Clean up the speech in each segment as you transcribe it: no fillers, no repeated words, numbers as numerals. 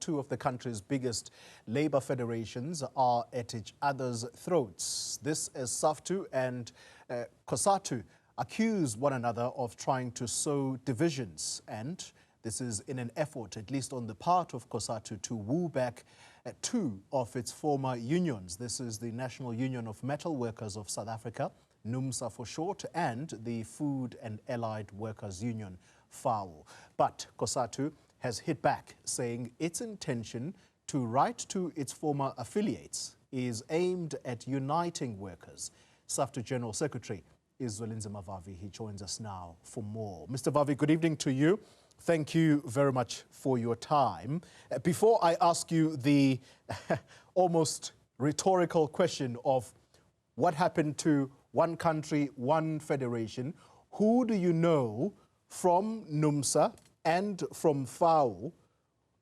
two of the country's biggest labor federations are at each other's throats. This as SAFTU and COSATU accuse one another of trying to sow divisions, and this is in an effort, at least on the part of COSATU, to woo back two of its former unions. This is the National Union of Metal Workers of South Africa, NUMSA for short, and the Food and Allied Workers Union, FAO. But COSATU has hit back, saying its intention to write to its former affiliates is aimed at uniting workers. SAFTU General Secretary is Zwelinzima Vavi. He joins us now for more. Mr. Vavi, good evening to you. Thank you very much for your time. Before I ask you the almost rhetorical question of what happened to one country, one federation, who do you know from NUMSA and from FAO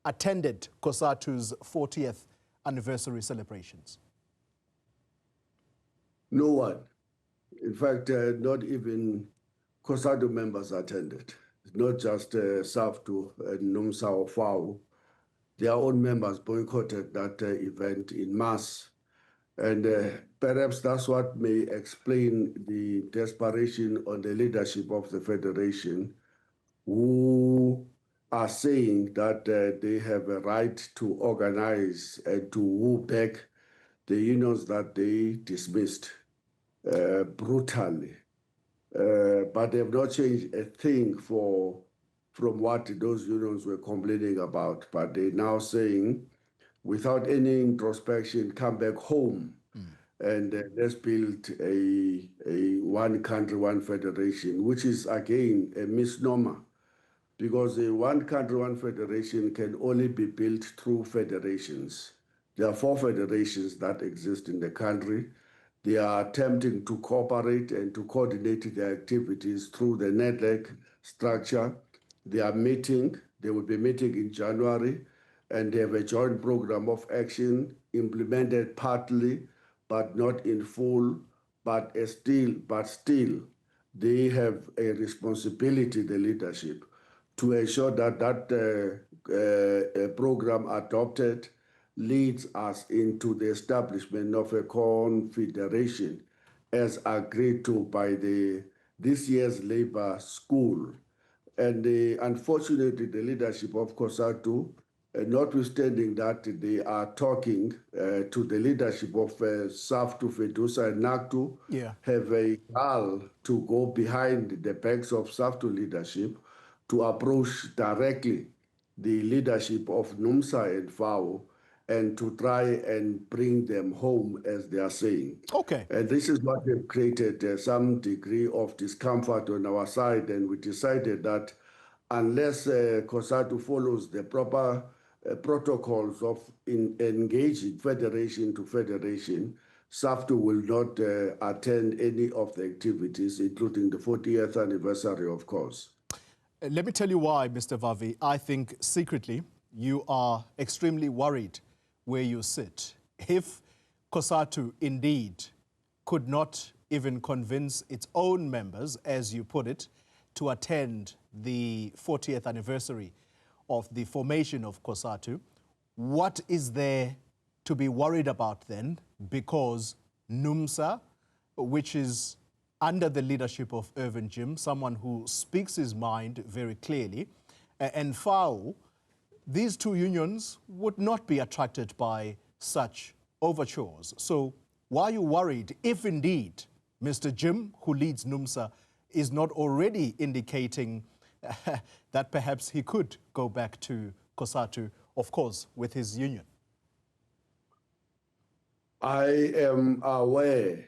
attended COSATU's 40th anniversary celebrations? No one. In fact, not even COSATU members attended. Not just SAFTU and NUMSA or FAO. Their own members boycotted that event in mass. And perhaps that's what may explain the desperation on the leadership of the Federation, who are saying that they have a right to organize and to woo back the unions that they dismissed brutally. But they have not changed a thing from what those unions were complaining about. But they're now saying, without any introspection, come back home and let's build a one country, one federation, which is, again, a misnomer, because a one country, one federation can only be built through federations. There are 4 federations that exist in the country. They are attempting to cooperate and to coordinate their activities through the network structure. They are meeting. They will be meeting in January, and they have a joint program of action implemented partly, but not in full, but still, they have a responsibility, the leadership, to ensure that that program adopted leads us into the establishment of a confederation as agreed to by this year's labor school. And unfortunately, the leadership of COSATU, notwithstanding that they are talking to the leadership of SAFTU, FEDUSA, and NACTU, have a call to go behind the backs of SAFTU leadership to approach directly the leadership of NUMSA and FAO and to try and bring them home, as they are saying. Okay. And this is what have created some degree of discomfort on our side, and we decided that unless COSATU follows the proper protocols of engaging federation to federation, SAFTU will not attend any of the activities, including the 40th anniversary, of course. Let me tell you why, Mr. Vavi. I think secretly you are extremely worried where you sit. If COSATU indeed could not even convince its own members, as you put it, to attend the 40th anniversary of the formation of COSATU, what is there to be worried about then? Because NUMSA, which is under the leadership of Irvin Jim, someone who speaks his mind very clearly, and FAO, these two unions would not be attracted by such overtures. So why are you worried if indeed Mr. Jim, who leads NUMSA, is not already indicating that perhaps he could go back to COSATU, of course, with his union? I am aware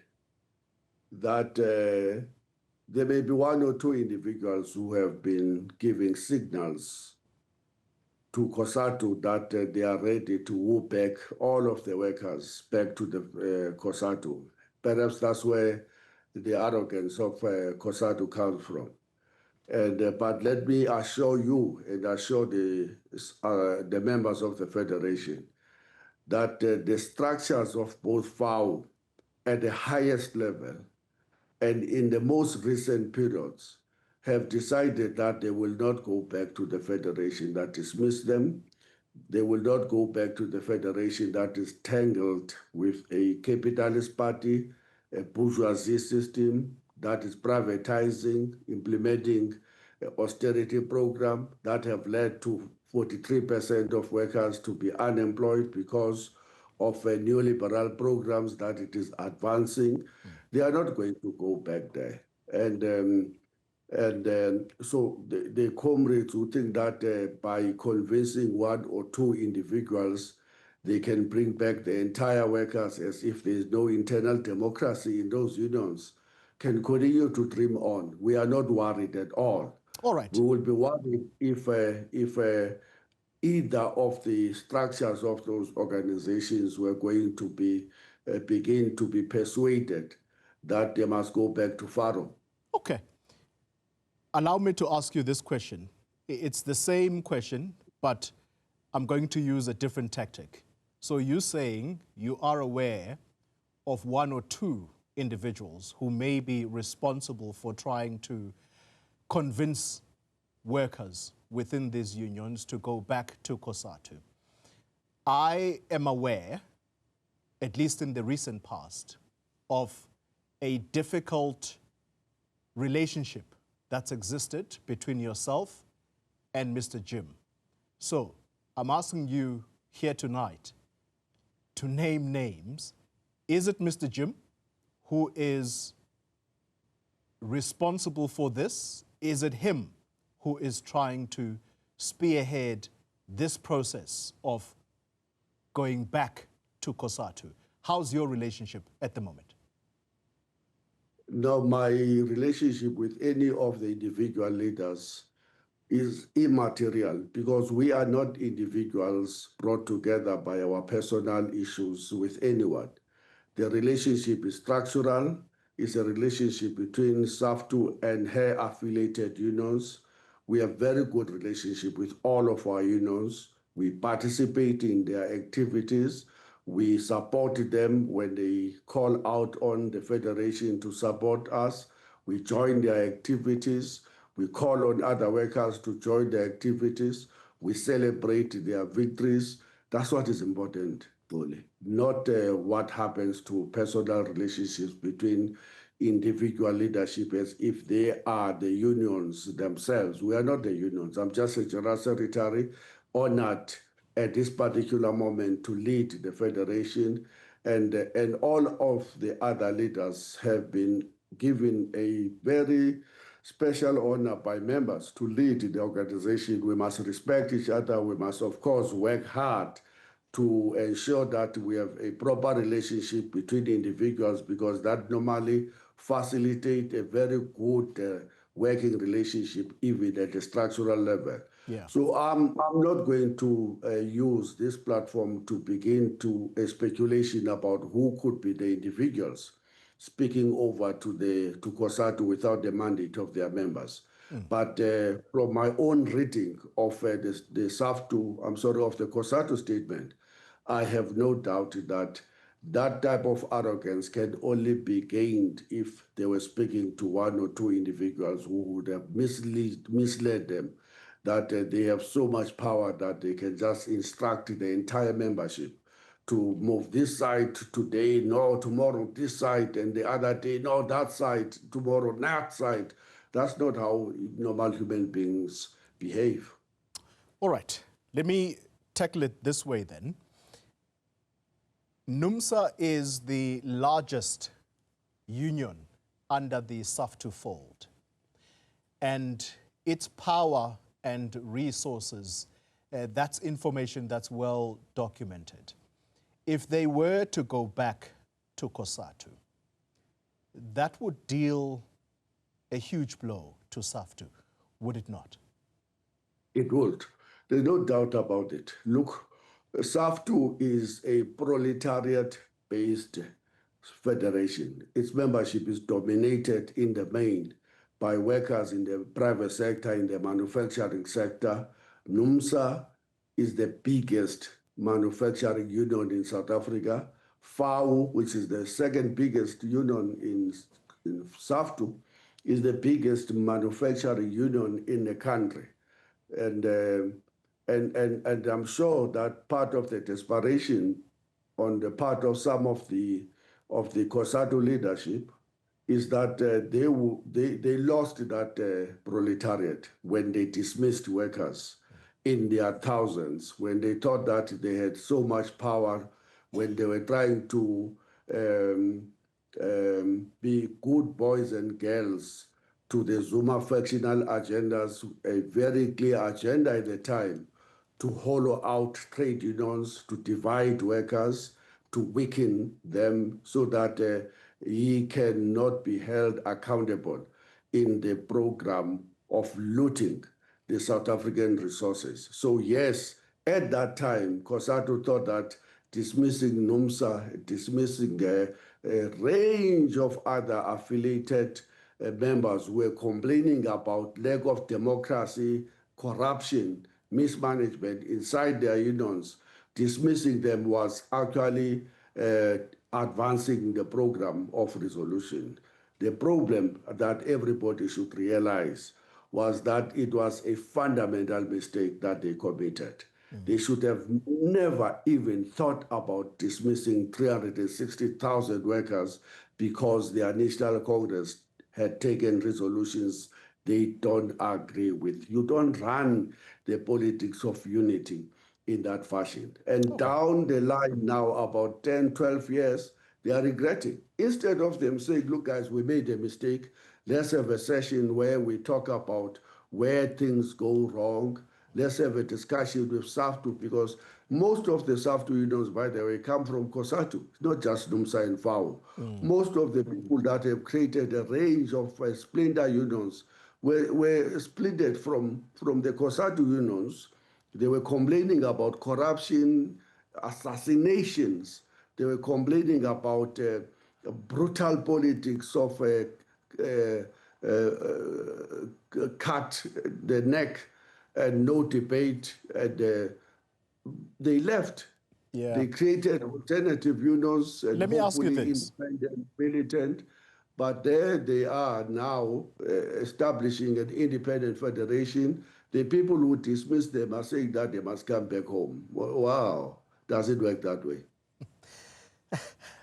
that there may be 1 or 2 individuals who have been giving signals to COSATU that they are ready to woo back all of the workers back to the COSATU. Perhaps that's where the arrogance of COSATU comes from. And but let me assure you and assure the members of the Federation that the structures of both FAO at the highest level and in the most recent periods have decided that they will not go back to the Federation that dismissed them. They will not go back to the federation that is tangled with a capitalist party, a bourgeoisie system that is privatizing, implementing austerity program that have led to 43% of workers to be unemployed because of neoliberal programs that it is advancing. They are not going to go back there. And so the comrades who think that by convincing one or two individuals, they can bring back the entire workers as if there is no internal democracy in those unions, can continue to dream on. We are not worried at all. All right. We will be worried if either of the structures of those organizations were going to be begin to be persuaded that they must go back to Faro. Okay. Allow me to ask you this question. It's the same question, but I'm going to use a different tactic. So you're saying you are aware of one or two individuals who may be responsible for trying to convince workers within these unions to go back to COSATU. I am aware, at least in the recent past, of a difficult relationship that's existed between yourself and Mr. Jim. So I'm asking you here tonight to name names. Is it Mr. Jim who is responsible for this? Is it him who is trying to spearhead this process of going back to COSATU? How's your relationship at the moment? No, my relationship with any of the individual leaders is immaterial because we are not individuals brought together by our personal issues with anyone. The relationship is structural. It's a relationship between SAFTU and her affiliated unions. We have very good relationship with all of our unions. We participate in their activities. We support them when they call out on the federation to support us. We join their activities. We call on other workers to join their activities. We celebrate their victories. That's what is important, Tony, not what happens to personal relationships between individual leadership as if they are the unions themselves. We are not the unions. I'm just a general secretary honored at this particular moment to lead the federation, and all of the other leaders have been given a very special honor by members to lead the organization. We must respect each other. We must, of course, work hard to ensure that we have a proper relationship between individuals because that normally facilitates a very good working relationship even at the structural level. Yeah. So I'm not going to use this platform to begin to a speculation about who could be the individuals speaking over to COSATU without the mandate of their members. But from my own reading of the COSATU statement, I have no doubt that that type of arrogance can only be gained if they were speaking to one or two individuals who would have misled them, that they have so much power that they can just instruct the entire membership to move this side today, no, tomorrow this side, and the other day, no, that side, tomorrow that side. That's not how normal human beings behave. All right, let me tackle it this way then. NUMSA is the largest union under the SAFTU fold, and its power and resources, that's information that's well documented. If they were to go back to COSATU, that would deal a huge blow to SAFTU, would it not? It would. There's no doubt about it. Look, SAFTU is a proletariat-based federation. Its membership is dominated in the main by workers in the private sector, in the manufacturing sector. NUMSA is the biggest manufacturing union in South Africa. FAU, which is the second biggest union in SAFTU, is the biggest manufacturing union in the country. And And I'm sure that part of the desperation on the part of some of the COSATU leadership is that they lost that proletariat when they dismissed workers in their thousands, when they thought that they had so much power, when they were trying to be good boys and girls to the Zuma factional agendas, a very clear agenda at the time, to hollow out trade unions, to divide workers, to weaken them so that he cannot be held accountable in the program of looting the South African resources. So yes, at that time, COSATU thought that dismissing NUMSA, dismissing a range of other affiliated members who were complaining about lack of democracy, corruption, mismanagement inside their unions, dismissing them was actually advancing the program of resolution. The problem that everybody should realize was that it was a fundamental mistake that they committed. They should have never even thought about dismissing 360,000 workers because the National Congress had taken resolutions they don't agree with. You don't run the politics of unity in that fashion. And down the line now, about 10, 12 years, they are regretting. Instead of them saying, look, guys, we made a mistake, let's have a session where we talk about where things go wrong. Let's have a discussion with SAFTU, because most of the SAFTU unions, by the way, come from COSATU, not just NUMSA and FAO. Most of the people that have created a range of splinter unions were split from the COSATU unions. They were complaining about corruption, assassinations. They were complaining about brutal politics of cut the neck and no debate. And they left. Yeah. They created alternative unions and Let me ask you this. Independent, militant. But there they are now establishing an independent federation. The people who dismiss them are saying that they must come back home. Wow, does it work that way?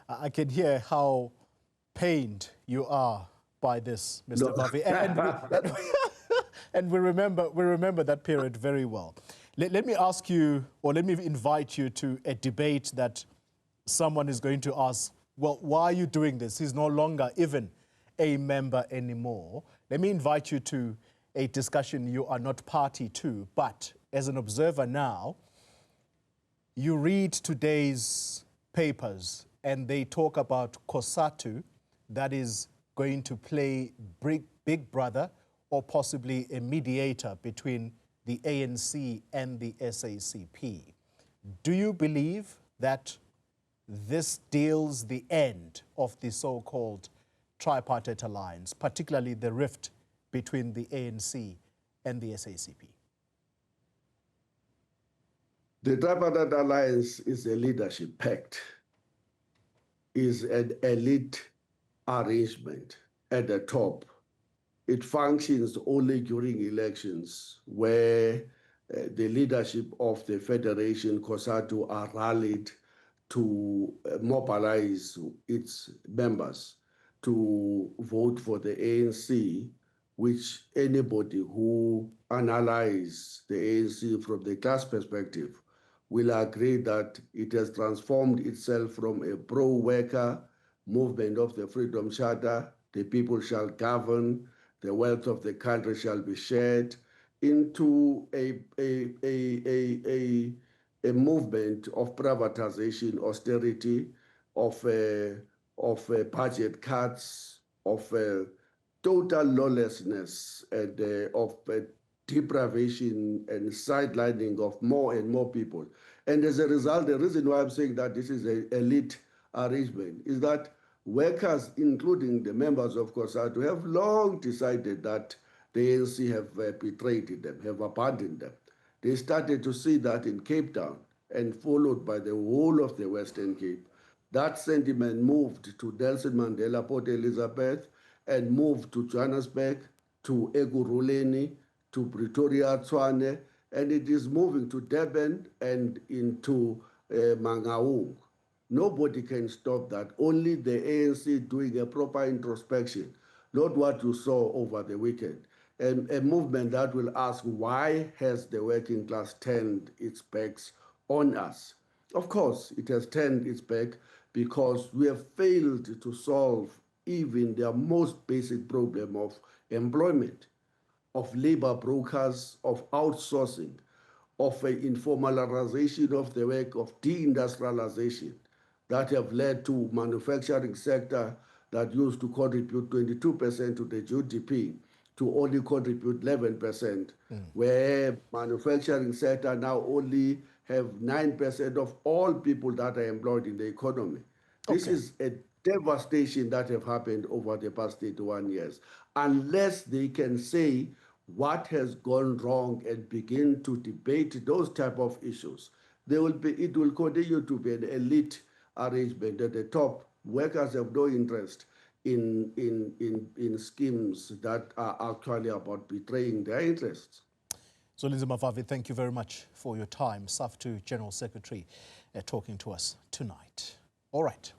I can hear how pained you are by this, Mr. Vavi. And we remember that period very well. Let me ask you, or let me invite you to a debate that someone is going to ask, well, why are you doing this? He's no longer even a member anymore. Let me invite you to a discussion you are not party to, but as an observer now, you read today's papers and they talk about COSATU that is going to play big brother or possibly a mediator between the ANC and the SACP. Do you believe that this deals the end of the so-called tripartite alliance, particularly the rift between the ANC and the SACP? The tripartite alliance is a leadership pact, is an elite arrangement at the top. It functions only during elections where the leadership of the Federation, COSATU, are rallied to mobilize its members to vote for the ANC, which anybody who analyzes the ANC from the class perspective will agree that it has transformed itself from a pro-worker movement of the Freedom Charter, the people shall govern, the wealth of the country shall be shared, into a movement of privatization, austerity, of budget cuts, of total lawlessness, and of deprivation and sidelining of more and more people. And as a result, the reason why I'm saying that this is an elite arrangement is that workers, including the members of COSATU, have long decided that the ANC have betrayed them, have abandoned them. They started to see that in Cape Town and followed by the whole of the Western Cape. That sentiment moved to Nelson Mandela, Port Elizabeth, and moved to Johannesburg, to Ekurhuleni, to Pretoria, Tshwane, and it is moving to Durban and into Mangaung. Nobody can stop that. Only the ANC doing a proper introspection, not what you saw over the weekend. And a movement that will ask, why has the working class turned its backs on us? Of course, it has turned its back because we have failed to solve even their most basic problem of employment, of labor brokers, of outsourcing, of an informalization of the work, of deindustrialization that have led to manufacturing sector that used to contribute 22% to the GDP to only contribute 11%, where manufacturing sector now only have 9% of all people that are employed in the economy. This Okay. is a devastation that have happened over the past 81 years. Unless they can say what has gone wrong and begin to debate those type of issues, it will continue to be an elite arrangement at the top. Workers have no interest in schemes that are actually about betraying their interests. Zwelinzima Vavi, thank you very much for your time. SAFTU General Secretary talking to us tonight. All right.